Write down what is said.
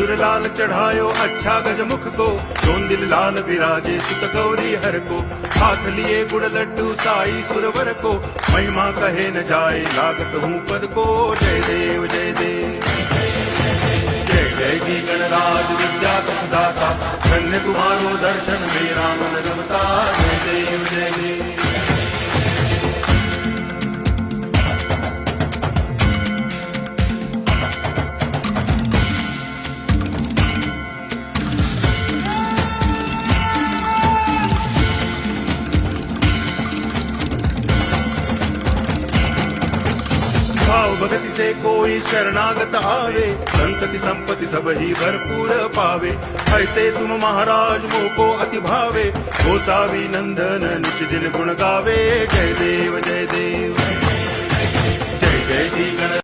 सिंदूर लाल चढ़ायो अच्छा गजमुख को, दोन दिल लाल विराजे सुत गौरी हर को। हाथ लिए गुड़ लड्डू साई सुरवर को, महिमा कहे न जाए लागत हूँ पद को। जय देव जय देव जय जय जी गणराज विद्या सुखदाता, धन्य तुम्हारो दर्शन मेरा मन रमता। जय देव जय देव भाव भगति से कोई शरणागत आवे, संतति संपत्ति सब ही भरपूर पावे। ऐसे तुम महाराज मोको अति भावे, गोसावी नंदन निज दिन गुण गावे। जय देव जय देव जय जय जी गण